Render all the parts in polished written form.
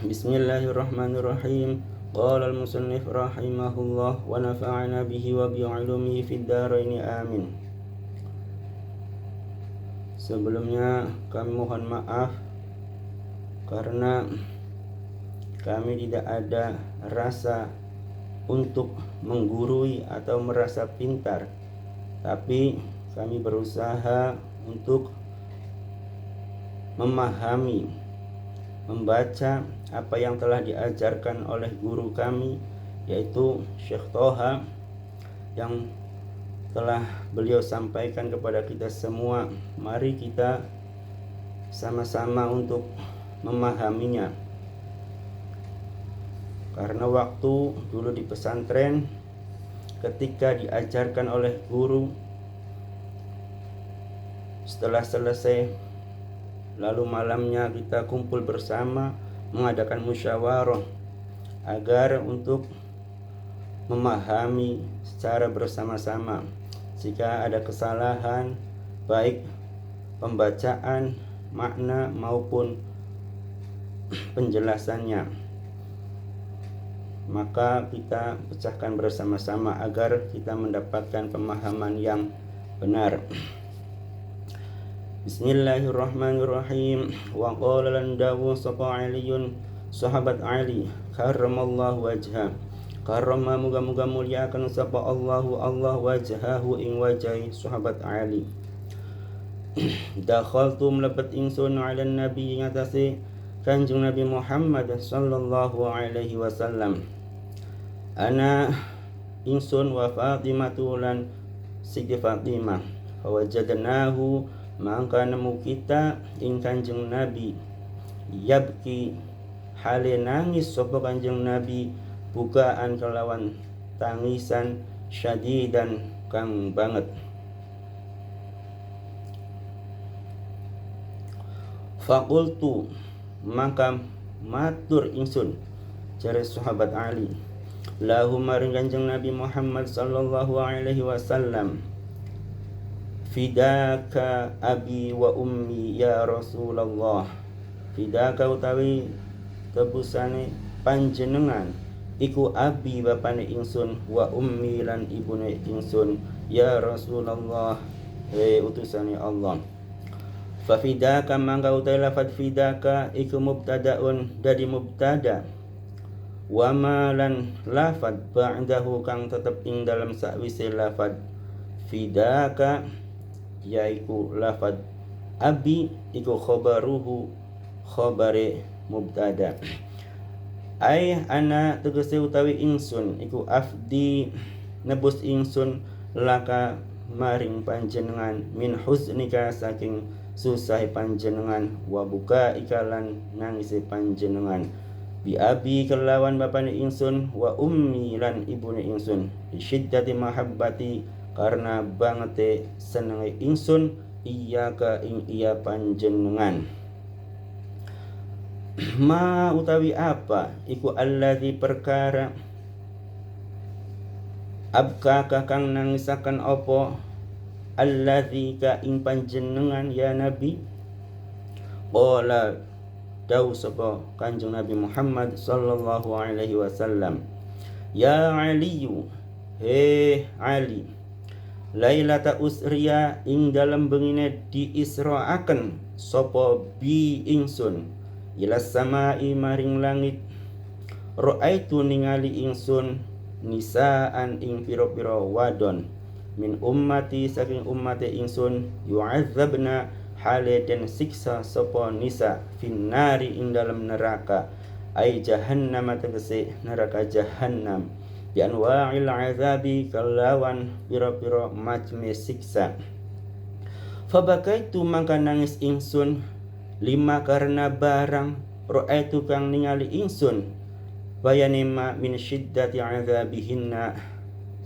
Bismillahirrahmanirrahim. Qala al-musannif rahimahullah wa nafa'ana bihi wa bi'ulumihi fid dharain amin. Sebelumnya kami mohon maaf karena kami tidak ada rasa untuk menggurui atau merasa pintar, tapi kami berusaha untuk memahami, membaca apa yang telah diajarkan oleh guru kami, yaitu Syekh Toha, yang telah beliau sampaikan kepada kita semua. Mari kita sama-sama untuk memahaminya, karena waktu dulu di pesantren ketika diajarkan oleh guru, setelah selesai lalu malamnya kita kumpul bersama mengadakan musyawarah agar untuk memahami secara bersama-sama. Jika ada kesalahan baik pembacaan, makna maupun penjelasannya, maka kita pecahkan bersama-sama agar kita mendapatkan pemahaman yang benar. Bismillahirrahmanirrahim. Wa qala lan dawu sapa aliyun sahabat Ali karramallahu wajha. Karrama muga-muga muliakan sapa Allah wajhahu ing wajahi sahabat Ali. Dakhaltu mlebat ingsun ala nabi ngatasi Kanjeng Nabi Muhammad sallallahu alaihi wasallam. Ana ingsun wa Fatimatu lan Siti Fatimah. Fawajadnahu maka nemu kita ing Kanjeng Nabi yabki hale nangis sapa Kanjeng Nabi bukaan kelawan tangisan syadidan kang banget. Faqultu maka matur ingsun jare sahabat Ali lahu maring Kanjeng Nabi Muhammad sallallahu alaihi wasallam, fidaka abi wa ummi ya Rasulullah. Fidaka utawi tebusane panjenengan iku abi bapane ingsun wa ummi lan ibune ingsun ya Rasulullah, utusane Allah. Fa fidaka mangka utawi lafadz fidaka iku mubtadaun dadi mubtada, wa ma lan lafadz ba'dahu kang tetep ing dalam sakwise lafadz fidaka yaiku lafad abi iku khobaruhu khobare mubtada. Ai ana tegese utawi ingsun iku afdi nebus ingsun laka maring panjenengan min huznika saking susah panjenengan wa buka ikalan nangise panjenengan bi abi kelawan bapane ingsun wa ummi lan ibune ingsun bi syiddati mahabbati karena bangete senenge ingsun iya ka ing iya panjenengan. Ma utawi apa iku alladzi perkara abka kang nangisaken apa alladzi ka ing panjenengan ya Nabi. Qala dawu sapa Kanjeng Nabi Muhammad sallallahu alaihi wasallam, ya Aliyu, he Ali, lailata usriya ing dalam bengine diisraaken sapa bi ingsun ila samai maring langit. Ra'aitu ningali ingsun nisaan ing pira-pira wadon min ummati saking ummate ingsun yu'adzabna hale den siksa sapa nisa finnari ing dalam neraka ai jahannam tegese neraka jahannam bi anwa'il azabi kalawan pira-pira macme siksa. Fabakaitu mangka nangis ingsun lima karena barang ra'aitu kang ningali ingsun bayanima min syiddati azabihinna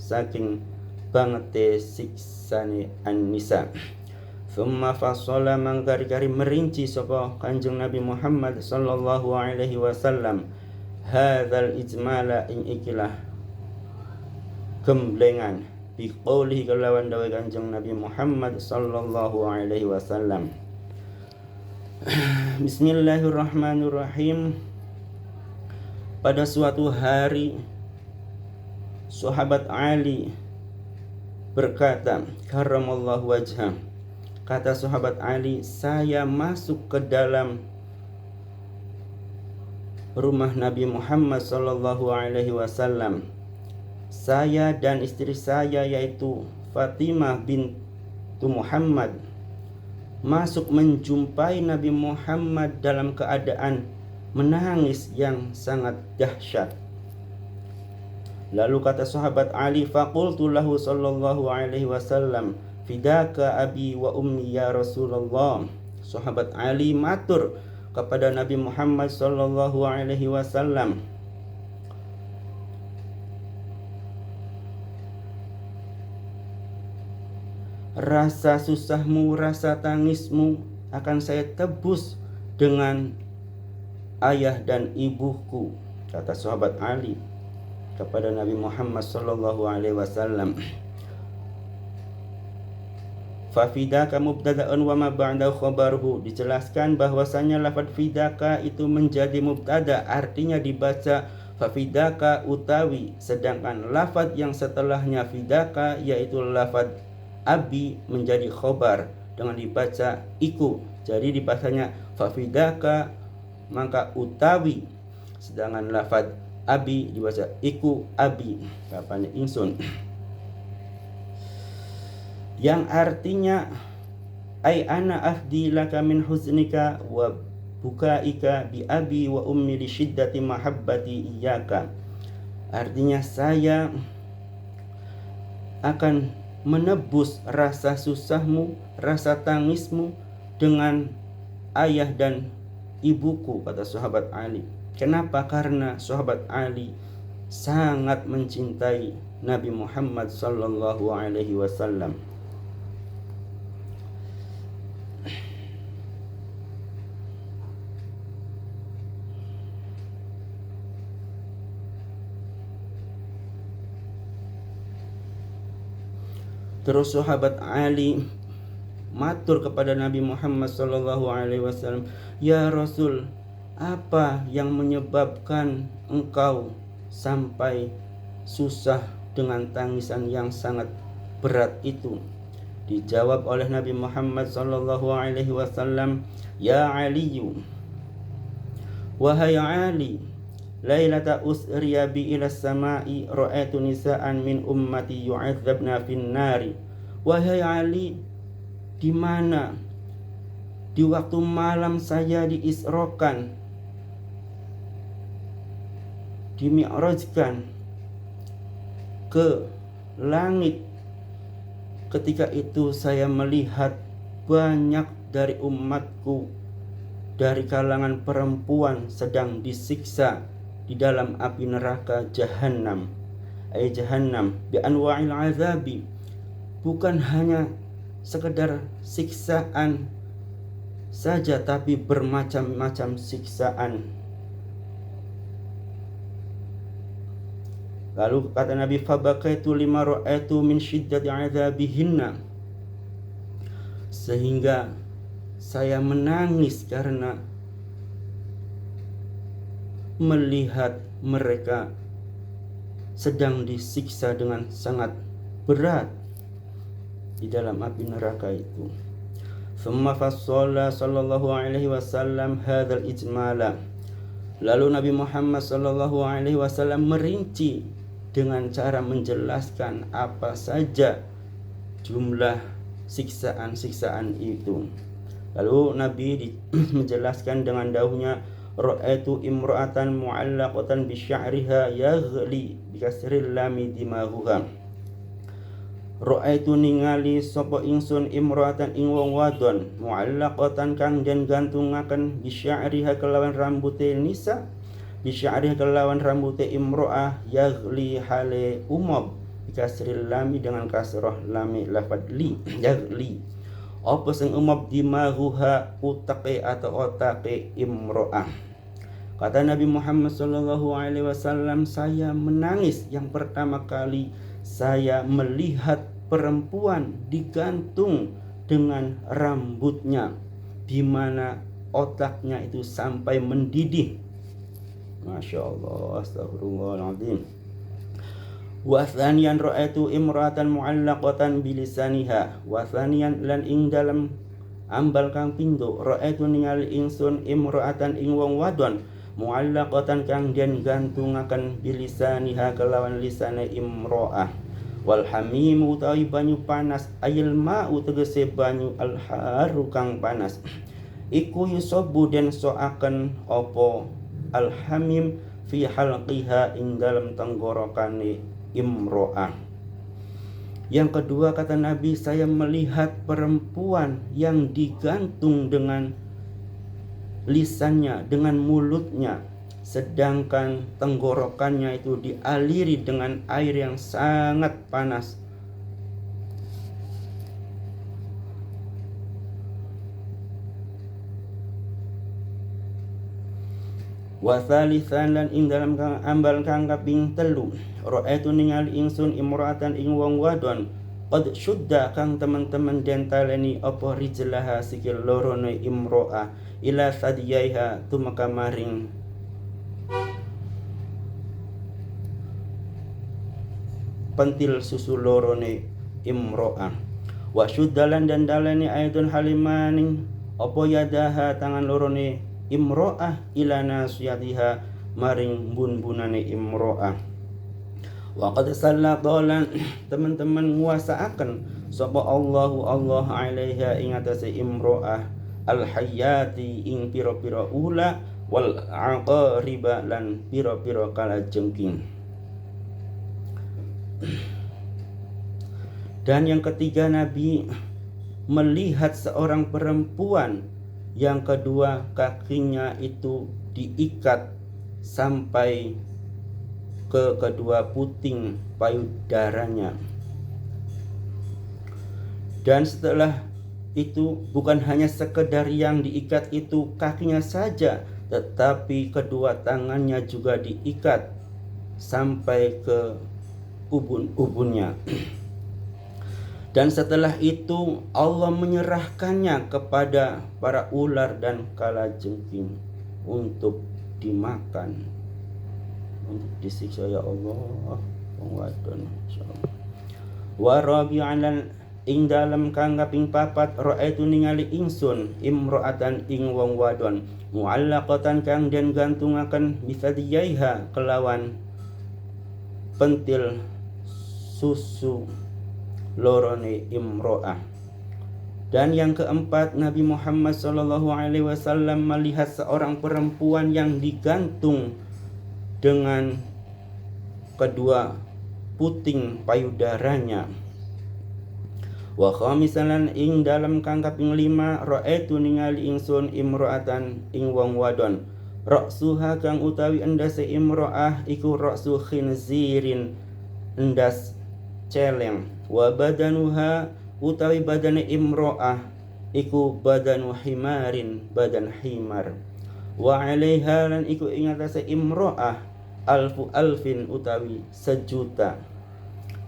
saking bangete siksane an-nisa. Thumma fassala mangkari-kari merinci sapa Kanjeng Nabi Muhammad sallallahu alaihi wasallam hadzal ijmala ing ikilah gemblengan biqaulihi kelawan dawe Kanjeng Nabi Muhammad sallallahu alaihi wasallam. Bismillahirrahmanirrahim. Pada suatu hari sahabat Ali berkata, karramallahu wajhah, kata sahabat Ali, saya masuk ke dalam rumah Nabi Muhammad sallallahu alaihi wasallam. Saya dan istri saya yaitu Fatimah bintu Muhammad masuk menjumpai Nabi Muhammad dalam keadaan menangis yang sangat dahsyat. Lalu kata sahabat Ali, faqultu lahu sallallahu alaihi wasallam, fidaka abi wa ummi ya Rasulullah. Sahabat Ali matur kepada Nabi Muhammad sallallahu alaihi wasallam, rasa susahmu, rasa tangismu akan saya tebus dengan ayah dan ibuku, kata sahabat Ali kepada Nabi Muhammad sallallahu alaihi wasallam. Fa fidaka mubtada'un wa ma ba'dahu khabaruhu, dijelaskan bahwasanya lafaz fidaka itu menjadi mubtada, artinya dibaca fafidaka utawi, sedangkan lafaz yang setelahnya fidaka yaitu lafaz abi menjadi khobar dengan dibaca iku. Jadi dibacanya fafidaka maka utawi, sedangkan lafaz abi dibaca iku abi, kapane ingsun, yang artinya ai ana afdi laka min huznika wa bukaika bi abi wa ummi li syiddati mahabbati iyyaka. Artinya saya akan menebus rasa susahmu, rasa tangismu dengan ayah dan ibuku, kata sahabat Ali. Kenapa? Karena sahabat Ali sangat mencintai Nabi Muhammad sallallahu alaihi wasallam. Terus sahabat Ali matur kepada Nabi Muhammad sallallahu alaihi wasallam, ya Rasul, apa yang menyebabkan engkau sampai susah dengan tangisan yang sangat berat itu? Dijawab oleh Nabi Muhammad sallallahu alaihi wasallam, ya Aliyu, wahai Ali, lailata usriya bi ila samai ra'aitu nisaan min ummati yu'adzabna fin nari. Wahai Ali, di mana di waktu malam saya diisrokan, dimi'rajkan ke langit, ketika itu saya melihat banyak dari umatku dari kalangan perempuan sedang disiksa di dalam api neraka Jahannam. Jahannam bi anwa'il azabi, bukan hanya sekedar siksaan saja, tapi bermacam-macam siksaan. Lalu kata Nabi, fabakaitu lima ra'aitu min syiddati azabihinna, sehingga saya menangis karena melihat mereka sedang disiksa dengan sangat berat di dalam api neraka itu. Thumma fassala sallallahu alaihi wasallam hadzal ijmala. Lalu Nabi Muhammad sallallahu alaihi wasallam merinci dengan cara menjelaskan apa saja jumlah siksaan-siksaan itu. Lalu Nabi menjelaskan dengan dauhnya, ra'aitu imra'atan mu'allaqatan bi sya'riha yaghli bi kasril lami dimaghuha. Ra'aitu ningali sapa ingsun imra'atan ing wong wadon mu'allaqatan kang den gantungaken bi sya'riha kelawan rambute nisa, bi sya'riha kelawan rambute imra'ah, yaghli hale umab bi kasril lami dengan kasrah lami lafad li, yaghli apa sing umab dimaghuha utake atau otake imro'ah. Kata Nabi Muhammad sallallahu alaihi wasallam, saya menangis yang pertama kali saya melihat perempuan digantung dengan rambutnya, di mana otaknya itu sampai mendidih. Masya Allah, astagfirullahaladzim. Wa thaniyan ra'aitu imra'atan mu'allaqatan bilisaniha. Wa thaniyan lan ing dalam ambal kang pindho ra'aitu ningali ingsun imra'atan ing wong wadon mu'allaqatan kang den gantungaken bilisaniha kelawan lisane imra'ah. Wal hamim utawi banyu panas ayil ma'u tegese banyu al haru kang panas iku yusabu den soaken opo al hamim fi halqiha ing dalam tenggorokane imro'ah. Yang kedua kata Nabi, saya melihat perempuan yang digantung dengan lisannya, dengan mulutnya, sedangkan tenggorokannya itu dialiri dengan air yang sangat panas. Wa thalithan lan ing dalam kang ambal kang kaping 3 ra'aitu ningali ingsun imra'atan ing wong wadon qad syudda kang teman-teman den taleni apa rijlaha sikil lorone imra'ah ila sadiyaiha tumeka maring pentil susu lorone imra'ah. Wa syuddalan dan daleni aidun halimaning apa yadaha tangan lorone imro'ah ila nasiyatiha maring bun-bunane imro'ah. Wa qad sallatolan teman-teman nguasaaken sapa Allahu Allah alaiha ing atase imro'ah al hayati ing pira-pira ula wal aqariba lan pira-pira kalajengking. Dan yang ketiga Nabi melihat seorang perempuan yang kedua kakinya itu diikat sampai ke kedua puting payudaranya. Dan setelah itu bukan hanya sekedar yang diikat itu kakinya saja, tetapi kedua tangannya juga diikat sampai ke ubun-ubunnya. Dan setelah itu Allah menyerahkannya kepada para ular dan kalajengking untuk dimakan, untuk disiksa ya Allah. Wadon insyaallah. Wa rabi'an ing dalam kang kaping 4 ra'aitu ningali ingsun imra'atan ing wong wadon mu'allaqatan kang den gantungaken bisadiyaiha kelawan pentil susu lorone imro'ah. Dan yang keempat Nabi Muhammad SAW melihat seorang perempuan yang digantung dengan kedua puting payudaranya. Wa khamisan ing dalam kang kaping 5 ra'aitu ningali ingsun imro'atan ing wong wadon ra'suha kang utawi endase imro'ah iku ra'su khinzirin endas celeng wa badanuha utawi badane imro'ah iku badanu himarin badan himar wa alaiha lan iku ing atase imro'ah alfu alfin utawi sejuta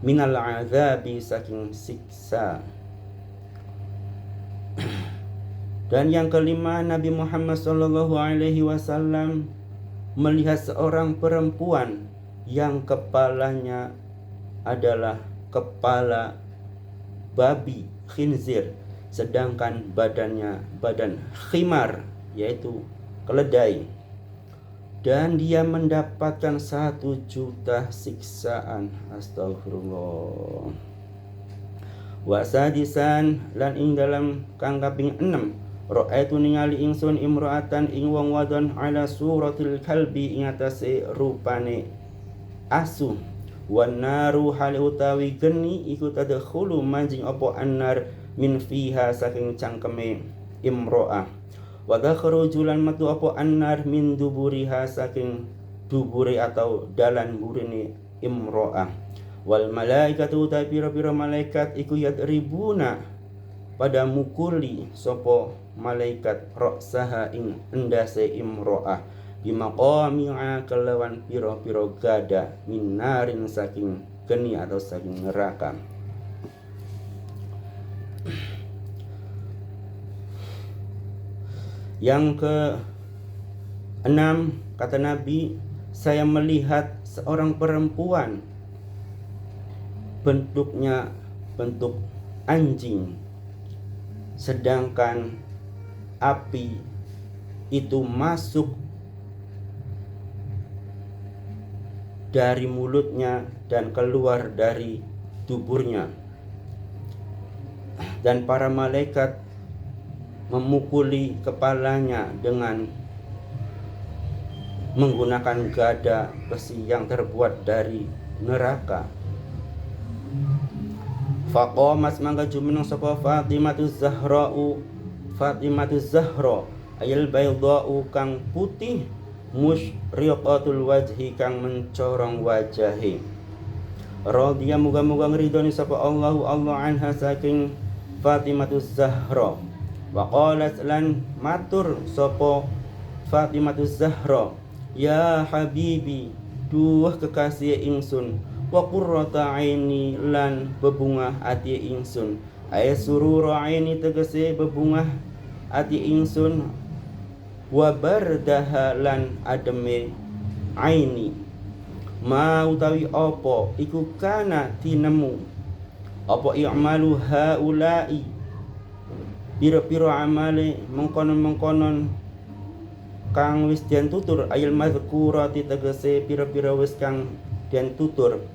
minal azabi saking siksa. Dan yang kelima Nabi Muhammad SAW melihat seorang perempuan yang kepalanya adalah kepala babi khinzir, sedangkan badannya badan khimar, yaitu keledai. Dan dia mendapatkan 1 juta siksaan. Astagfirullah. Wa sadisan lan ing dalam kang kaping 6 ra'aitu ningali ingsun imra'atan ing wong wadon ala suratil kalbi ing atase rupane asu. Wan naru hal utawi geni iku tadkhulu manjing apa annar min fiha saking cangkeme imro'ah. Wa takhruju lan metu apa annar min duburiha saking dubure atau dalan burine imro'ah. Wal malaikatu utawi pira-pira malaikat iku yadribuna pada mukuli sapa malaikat ra'saha ing endase imro'ah bimaqami'a kelawan pira-pira gada minarin saking geni atau saking neraka. Yang 6, kata Nabi, saya melihat seorang perempuan bentuknya bentuk anjing, sedangkan api itu masuk dari mulutnya dan keluar dari tuburnya, dan para malaikat memukuli kepalanya dengan menggunakan gada besi yang terbuat dari neraka. Faqamat mangga jumeneng sapa Fatimatu Zahra ayil baydha'u kang putih, musyriqatul wajhi kang mencorong wajahi. Radhiya muga-muga ngridoni sapa Allahu Allah anha saking Fatimatu Zahra. Wa qalat lan matur sapa Fatimatu Zahra, ya habibi, duh kekasih ingsun, wa qurrata aini lan bebungah ati ingsun. Ay surura aini tegese bebungah ati ingsun, wa bardaha lan ademe aini. Ma utawi apa iku kana tinemu apa i'malu haula'i pira-pira amale mengkonon-mengkonon kang wis den tutur, ayil mazkurati tegese pira-pira wis kang den tutur,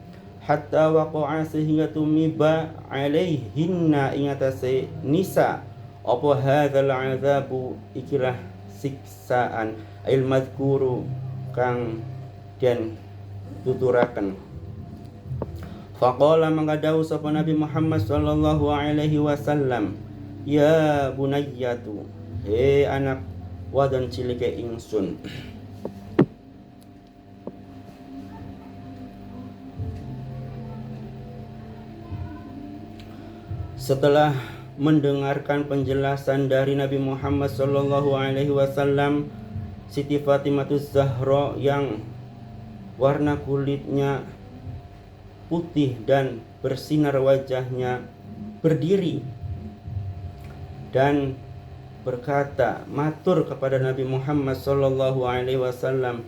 hatta waqa'a sehingga tumiba alaihinna ingatase nisa apa hadzal azabu ikilah siksaan, ayil mazkuru kang den tuturaken. Faqala manggadau sapa Nabi Muhammad sallallahu alaihi wasallam, ya bunayyatu, he anak wadon cilike ingsun, setelah mendengarkan penjelasan dari Nabi Muhammad sallallahu alaihi wasallam, Siti Fatimatu Zahra yang warna kulitnya putih dan bersinar wajahnya berdiri dan berkata, matur kepada Nabi Muhammad sallallahu alaihi wasallam,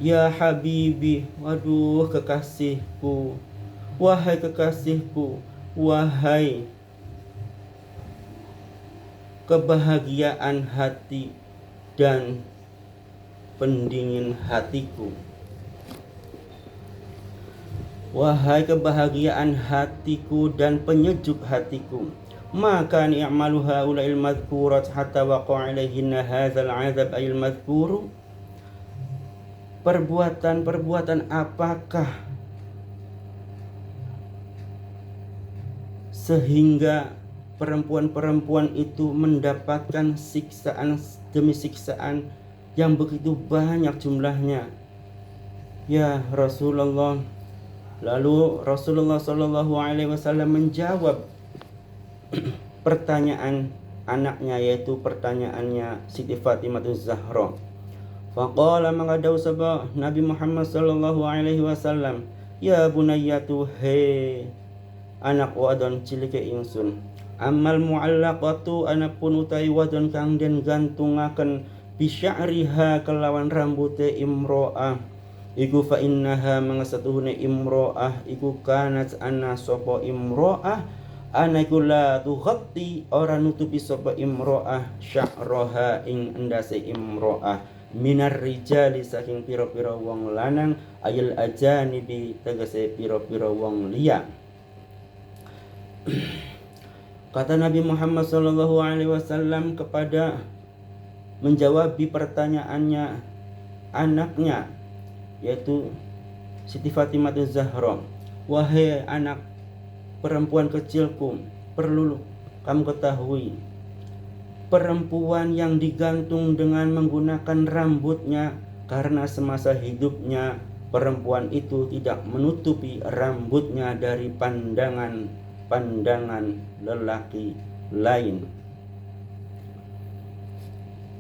ya habibi, waduh kekasihku, wahai kekasihku, wahai kebahagiaan hati dan pendingin hatiku. Wahai kebahagiaan hatiku dan penyejuk hatiku, maka ni'malu haula'il madhkurat hatta waqa'a alaihinna hadzal 'adzab ayil madhkuru. Perbuatan-perbuatan apakah sehingga perempuan-perempuan itu mendapatkan siksaan demi siksaan yang begitu banyak jumlahnya, ya Rasulullah? Lalu Rasulullah sallallahu alaihi wasallam menjawab pertanyaan anaknya, yaitu pertanyaannya Siti Fatimah Zahra. Faqala mangadaw sapa Nabi Muhammad sallallahu alaihi wasallam, ya bunayyatu, he anak wadon cilike ingsun, amal muallaqatu anapun utai wadon kang den gantungaken bisya'riha kelawan rambute imro'ah iku fa innaha mangasatuhune imro'ah iku kanat ana sapa imro'ah ana iku la tughatti ora nutupi sapa imro'ah sya'raha ing endase imro'ah minar rijali saking pira-pira wong lanang ayil ajanibi tegese pira-pira wong liya. Kata Nabi Muhammad sallallahu alaihi wasallam kepada menjawab pertanyaannya anaknya, yaitu Siti Fatimah Zahra, wahai anak perempuan kecilku, perlu kamu ketahui, perempuan yang digantung dengan menggunakan rambutnya, karena semasa hidupnya perempuan itu tidak menutupi rambutnya dari pandangan lelaki lain.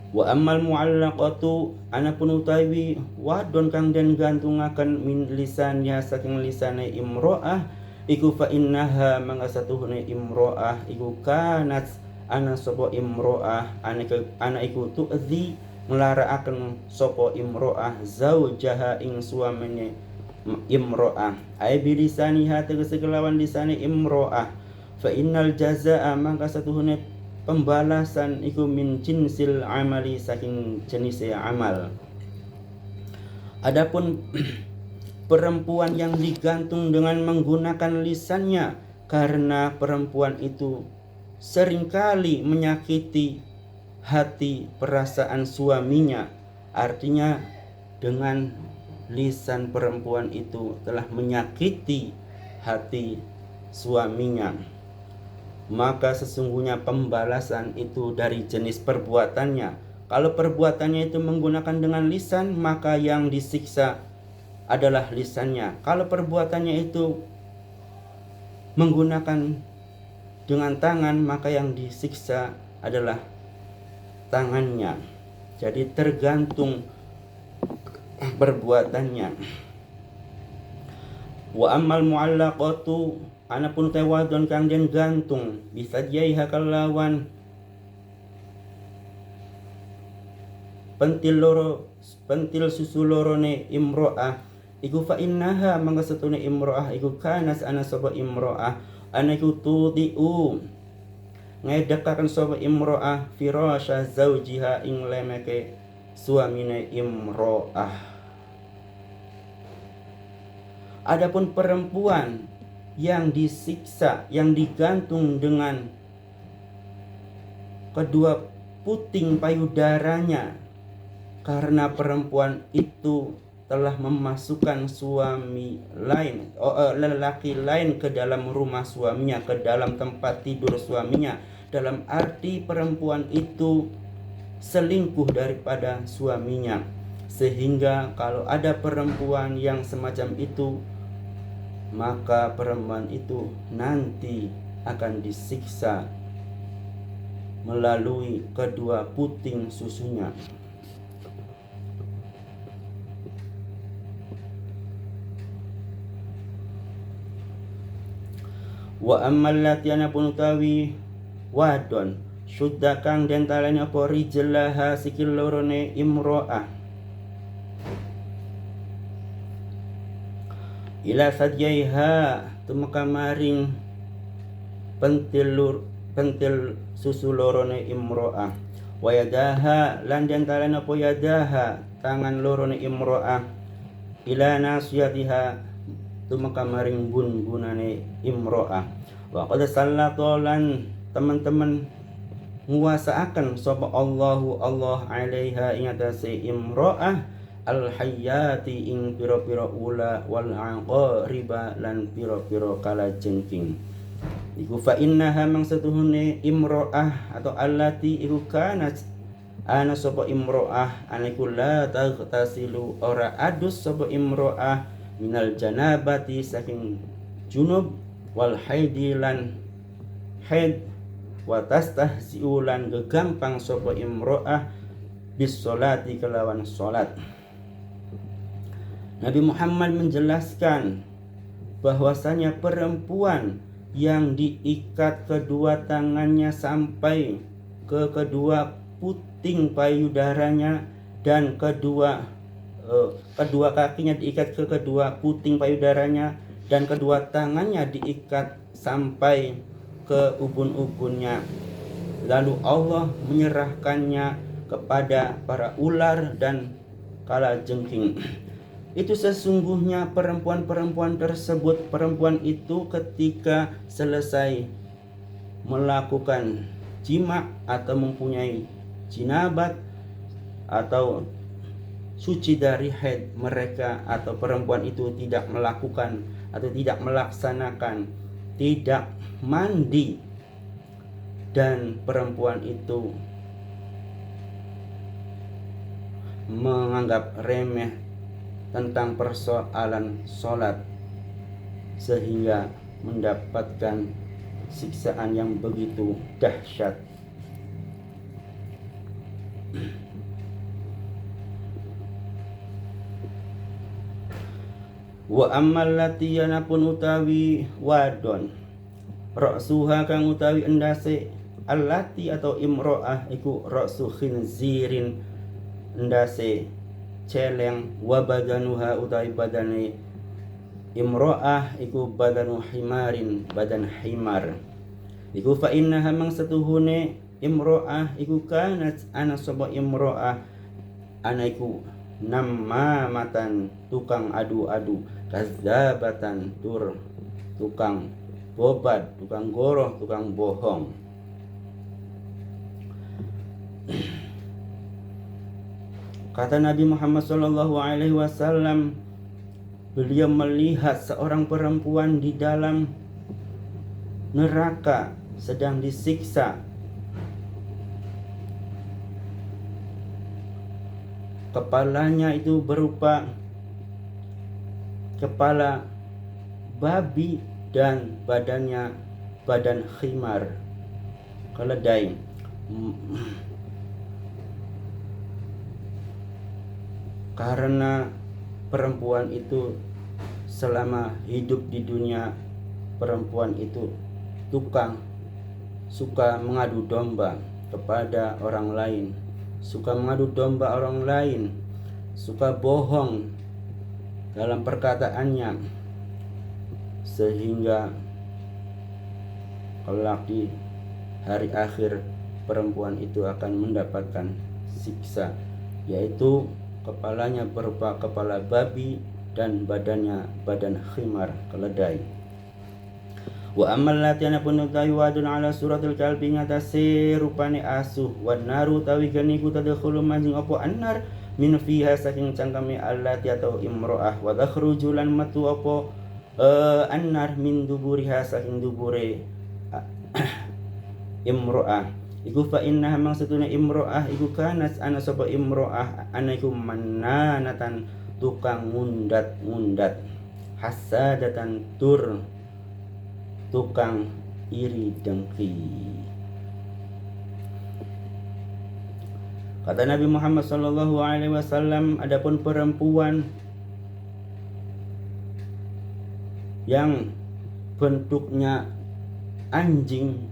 Wa ammal muallaqatu anapun utawi wadon kang den gantungaken min lisannya saking lisane imro'ah iku fa innaha mangasatuhune imro'ah iku kanat ana sapa imro'ah ana iku tu'zi nglarakaken sapa imro'ah zaujaha ing suamine imro'ah ay bilisaniha tegese kelawan lisane imro'ah fa innal jazaa mangka satuhune pembalasan iku min jinsil amali saking jenis amal. Adapun perempuan yang digantung dengan menggunakan lisannya karena perempuan itu seringkali menyakiti hati perasaan suaminya, artinya dengan lisan perempuan itu telah menyakiti hati suaminya, maka sesungguhnya pembalasan itu dari jenis perbuatannya. Kalau perbuatannya itu menggunakan dengan lisan, maka yang disiksa adalah lisannya. Kalau perbuatannya itu menggunakan dengan tangan, maka yang disiksa adalah tangannya. Jadi tergantung perbuatannya. Wa ammal muallaqatu anapun tewadon kang den gantung bisa jaiha kalawan pentil susu lorone imro'ah iku fa innaha mangka setune imro'ah iku kanas ana sapa imro'ah ana iku tudiu ngedekaken sapa imro'ah firasya zaujiha ing lemeke suamine imro'ah. Adapun perempuan yang disiksa, yang digantung dengan kedua puting payudaranya karena perempuan itu telah memasukkan suami lain, lelaki lain ke dalam rumah suaminya, ke dalam tempat tidur suaminya, dalam arti perempuan itu selingkuh daripada suaminya. Sehingga kalau ada perempuan yang semacam itu, maka perempuan itu nanti akan disiksa melalui kedua puting susunya. Wa ammal latiana pun utawi wadon syudda kang den talani apa rijlaha sikil lorone imro'ah ila sadjaiha tumeka maring pentil susu lorone imro'ah wa yadaha lan den talani apa yadaha tangan lorone imro'ah ila nasyatiha tumeka maring bun-bunane imro'ah wa qad sallatolan teman-teman nguasaaken sapa Allah alaiha ing atase imro'ah al hayyati ing pira-pira ula wal aqriba lan pira-pira kalajengking iku fa innaha mang setuhune imro'ah atau allati iku kana ana sapa imro'ah aniku la taghtasilu ora adus sapa imro'ah minal janabati saking junub wal haidi lan haid wa tastahziulan gegampang sapa imro'ah bis sholati kelawan salat. Nabi Muhammad menjelaskan bahwasanya perempuan yang diikat kedua tangannya sampai ke kedua puting payudaranya dan kedua kakinya diikat ke kedua puting payudaranya dan kedua tangannya diikat sampai ke ubun-ubunnya, lalu Allah menyerahkannya kepada para ular dan kalajengking. Itu sesungguhnya perempuan-perempuan tersebut, perempuan itu ketika selesai melakukan jima atau mempunyai jinabat atau suci dari haid mereka, atau perempuan itu tidak melakukan atau tidak melaksanakan, tidak mandi, dan perempuan itu menganggap remeh tentang persoalan sholat sehingga mendapatkan siksaan yang begitu dahsyat. Wa ammal latiyana pun utawi wadon ra'suha kang utawi endase allati atau imro'ah iku ra'su khinzirin ndase celeng, wa badanuha utawi badane imro'ah iku badanu himarin, badan himar. Iku fa innaha mang setuhune imro'ah iku kanat ana sapa imro'ah ana iku namamatan tukang adu-adu, kadzabatan tur tukang bobat, tukang goroh, tukang bohong. Kata Nabi Muhammad SAW, beliau melihat seorang perempuan di dalam neraka sedang disiksa. Kepalanya itu berupa kepala babi dan badannya badan khimar, keledai. Karena perempuan itu selama hidup di dunia, perempuan itu suka mengadu domba kepada orang lain, suka mengadu domba orang lain, suka bohong dalam perkataannya, sehingga kelak di hari akhir perempuan itu akan mendapatkan siksa, yaitu kepalanya berupa kepala babi dan badannya badan khimar, keledai. Wa amal latiana pun utawi wadun ala suratul kalbi ngatasi rupane asuh, wan naru tawi ganiku tadkhulu manjing opo annar min fiha saking cangkeme allati atau imro'ah, wa takhruju lan matu opo annar min duburiha saking dubure imro'ah. Iku fa innaha maksuduna imro'ah iku kanat ana sapa imro'ah ana iku mananatan tukang ngundat-ngundat, hasadatan tur tukang iri dengki. Kata Nabi Muhammad SAW, adapun perempuan yang bentuknya anjing,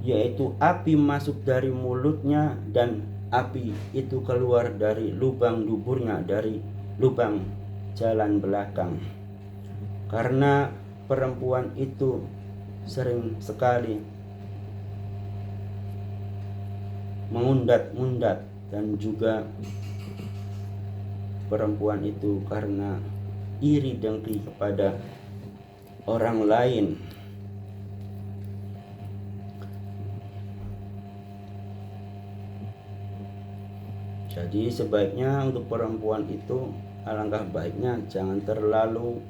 yaitu api masuk dari mulutnya dan api itu keluar dari lubang duburnya, dari lubang jalan belakang. Karena perempuan itu sering sekali mengundat-undat, dan juga perempuan itu karena iri dengki kepada orang lain. Jadi sebaiknya untuk perempuan itu alangkah baiknya jangan terlalu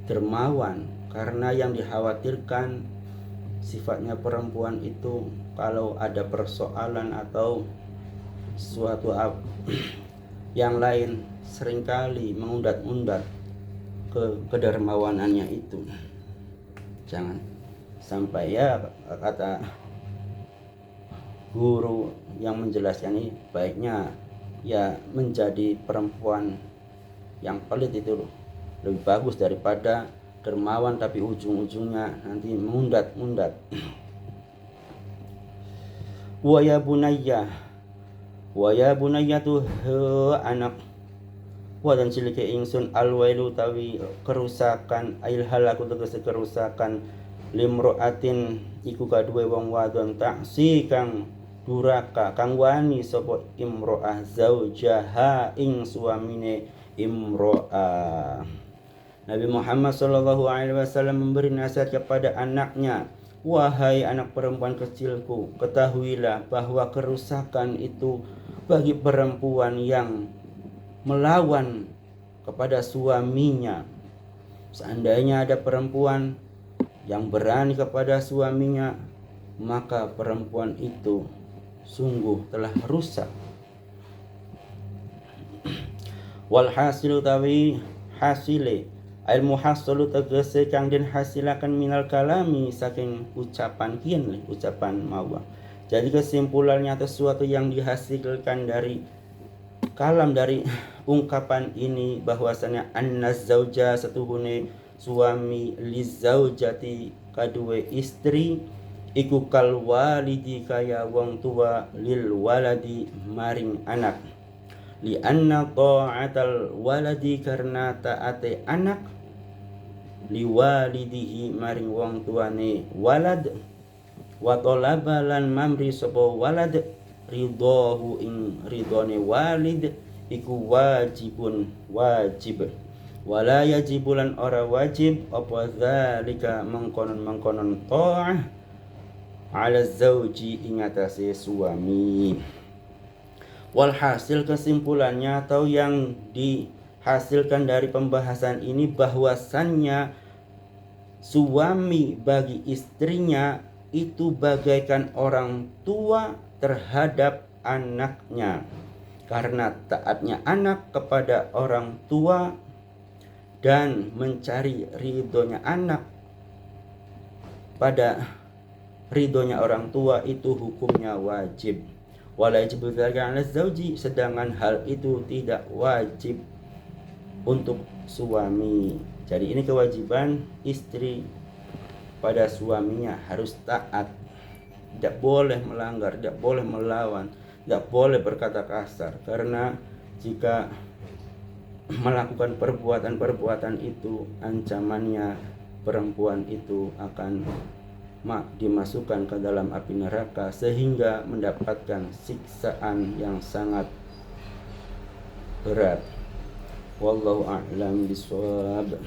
dermawan, karena yang dikhawatirkan sifatnya perempuan itu kalau ada persoalan atau suatu yang lain seringkali mengundat-undat kedermawanannya itu. Jangan sampai, ya kata guru yang menjelaskan ini, baiknya ya menjadi perempuan yang pelit itu lebih bagus daripada dermawan tapi ujung-ujungnya nanti mengundat-undat. Wa ya bunayya tuh anak wa dan cilike ingsun alwailu tawi kerusakan, ail halaku tegese kerusakan, limroatin iku kaduwe wong wadon taksi kang duraka kang wani sapa imro'ah zaujaha ing suamine imro'ah. Nabi Muhammad SAW memberi nasihat kepada anaknya, wahai anak perempuan kecilku, ketahuilah bahwa kerusakan itu bagi perempuan yang melawan kepada suaminya. Seandainya ada perempuan yang berani kepada suaminya, maka perempuan itu sungguh telah rusak. Walhasilu tawi hasile al muhassulu tegese kang den hasilakan minal kalami saking ucapan kian, ucapan mawa. Jadi kesimpulannya sesuatu yang dihasilkan dari kalam, dari ungkapan ini, bahwasanya annaz zauja setuhune suami lizaujati kadue istri iku kal walidi kaya wong tua lil waladi maring anak. Li anna ta'atal waladi karena taate anak liwalidihi maring wong tuane walad wa talaba lan mamri sapa walad ridahu ing ridone walid iku wajibun wajib wala yajibulan ora wajib apa zalika mengkonon ta'ah ala zauji ing atase suami. Walhasil kesimpulannya atau yang dihasilkan dari pembahasan ini bahwasannya suami bagi istrinya itu bagaikan orang tua terhadap anaknya, karena taatnya anak kepada orang tua dan mencari ridhonya anak pada ridhonya orang tua itu hukumnya wajib. Wala yajibu dzalika 'ala zauji, sedangkan hal itu tidak wajib untuk suami. Jadi ini kewajiban istri pada suaminya, harus taat, tidak boleh melanggar, tidak boleh melawan, tidak boleh berkata kasar, karena jika melakukan perbuatan-perbuatan itu ancamannya perempuan itu akan dimasukkan ke dalam api neraka sehingga mendapatkan siksaan yang sangat berat. Wallahu a'lam bishawab.